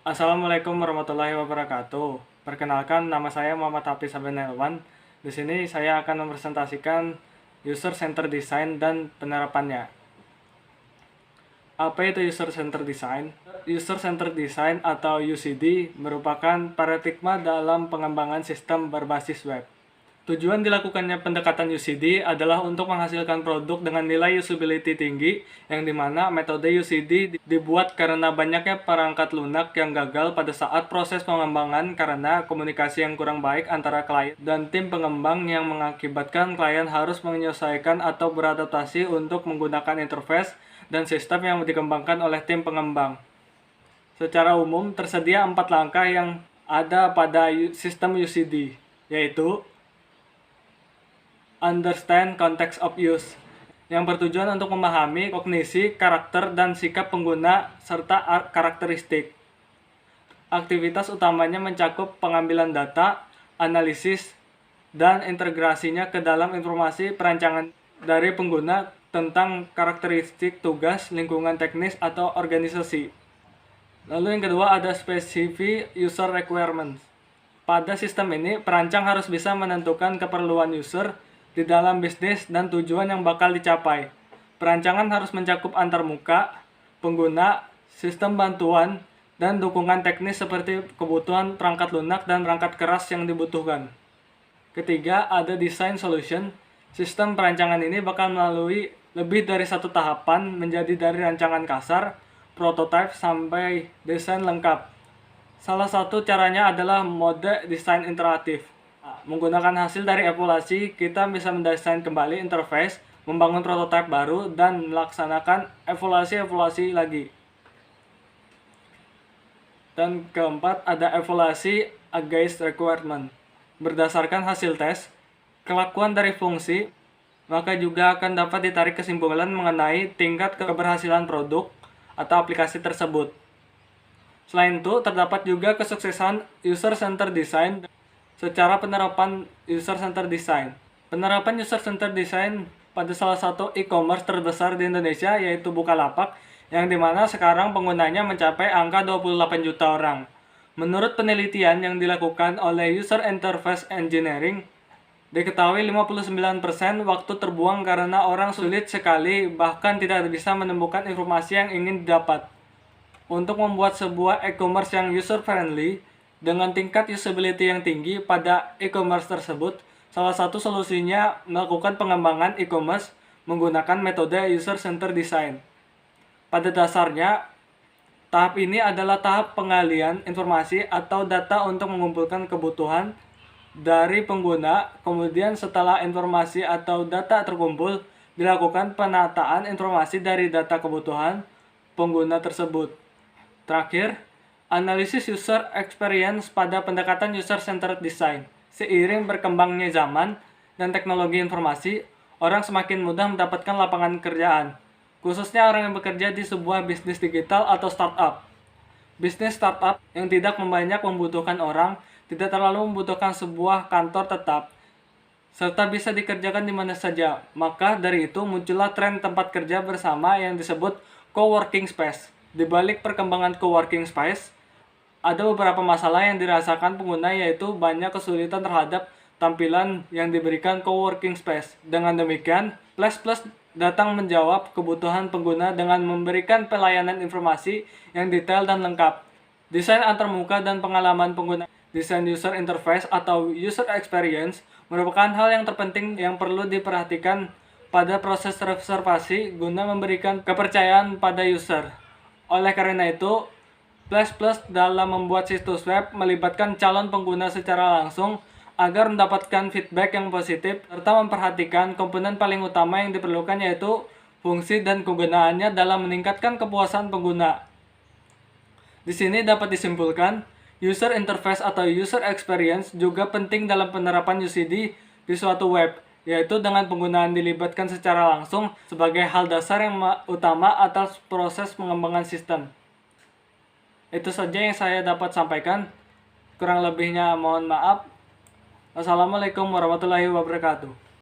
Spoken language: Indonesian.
Assalamualaikum warahmatullahi wabarakatuh. Perkenalkan, nama saya Muhammad Hafiz Abenelwan. Di sini saya akan mempresentasikan User Center Design dan penerapannya. Apa itu User Center Design? User Center Design atau UCD merupakan paradigma dalam pengembangan sistem berbasis web. Tujuan dilakukannya pendekatan UCD adalah untuk menghasilkan produk dengan nilai usability tinggi, yang dimana metode UCD dibuat karena banyaknya perangkat lunak yang gagal pada saat proses pengembangan karena komunikasi yang kurang baik antara klien dan tim pengembang yang mengakibatkan klien harus menyesuaikan atau beradaptasi untuk menggunakan interface dan sistem yang dikembangkan oleh tim pengembang. Secara umum, tersedia 4 langkah yang ada pada sistem UCD, yaitu Understand Context of Use, yang bertujuan untuk memahami kognisi, karakter, dan sikap pengguna, serta karakteristik. Aktivitas utamanya mencakup pengambilan data, analisis, dan integrasinya ke dalam informasi perancangan dari pengguna tentang karakteristik tugas, lingkungan teknis, atau organisasi. Lalu yang kedua ada Specific User Requirements. Pada sistem ini, perancang harus bisa menentukan keperluan user di dalam bisnis dan tujuan yang bakal dicapai. Perancangan harus mencakup antarmuka, pengguna, sistem bantuan, dan dukungan teknis seperti kebutuhan perangkat lunak dan perangkat keras yang dibutuhkan. Ketiga, ada Design Solution. Sistem perancangan ini bakal melalui lebih dari satu tahapan, menjadi dari rancangan kasar, prototype, sampai desain lengkap. Salah satu caranya adalah mode desain iteratif. Menggunakan hasil dari evaluasi, kita bisa mendesain kembali interface, membangun prototipe baru, dan melaksanakan evaluasi lagi. Dan keempat, ada evaluasi against requirement. Berdasarkan hasil tes, kelakuan dari fungsi, maka juga akan dapat ditarik kesimpulan mengenai tingkat keberhasilan produk atau aplikasi tersebut. Selain itu, terdapat juga kesuksesan user-centered design. Secara penerapan user-centered design. Penerapan user-centered design pada salah satu e-commerce terbesar di Indonesia, yaitu Bukalapak, yang dimana sekarang penggunanya mencapai angka 28 juta orang. Menurut penelitian yang dilakukan oleh User Interface Engineering, diketahui 59% waktu terbuang karena orang sulit sekali bahkan tidak bisa menemukan informasi yang ingin didapat. Untuk membuat sebuah e-commerce yang user-friendly, dengan tingkat usability yang tinggi pada e-commerce tersebut, salah satu solusinya melakukan pengembangan e-commerce menggunakan metode user-centered design. Pada dasarnya, tahap ini adalah tahap pengalian informasi atau data untuk mengumpulkan kebutuhan dari pengguna. Kemudian setelah informasi atau data terkumpul, dilakukan penataan informasi dari data kebutuhan pengguna tersebut. Terakhir, analisis user experience pada pendekatan user-centered design. Seiring berkembangnya zaman dan teknologi informasi, orang semakin mudah mendapatkan lapangan kerjaan, khususnya orang yang bekerja di sebuah bisnis digital atau startup. Bisnis startup yang tidak membutuhkan orang, tidak terlalu membutuhkan sebuah kantor tetap, serta bisa dikerjakan di mana saja. Maka dari itu muncullah tren tempat kerja bersama yang disebut co-working space. Di balik perkembangan co-working space, ada beberapa masalah yang dirasakan pengguna, yaitu banyak kesulitan terhadap tampilan yang diberikan co-working space. Dengan demikian, Plus Plus datang menjawab kebutuhan pengguna dengan memberikan pelayanan informasi yang detail dan lengkap. Desain antarmuka dan pengalaman pengguna. Desain user interface atau user experience merupakan hal yang terpenting yang perlu diperhatikan pada proses reservasi guna memberikan kepercayaan pada user. Oleh karena itu, Plus dalam membuat situs web melibatkan calon pengguna secara langsung agar mendapatkan feedback yang positif, serta memperhatikan komponen paling utama yang diperlukan, yaitu fungsi dan kegunaannya dalam meningkatkan kepuasan pengguna. Di sini dapat disimpulkan, user interface atau user experience juga penting dalam penerapan UCD di suatu web, yaitu dengan penggunaan dilibatkan secara langsung sebagai hal dasar yang utama atas proses pengembangan sistem. Itu saja yang saya dapat sampaikan. Kurang lebihnya mohon maaf. Wassalamualaikum warahmatullahi wabarakatuh.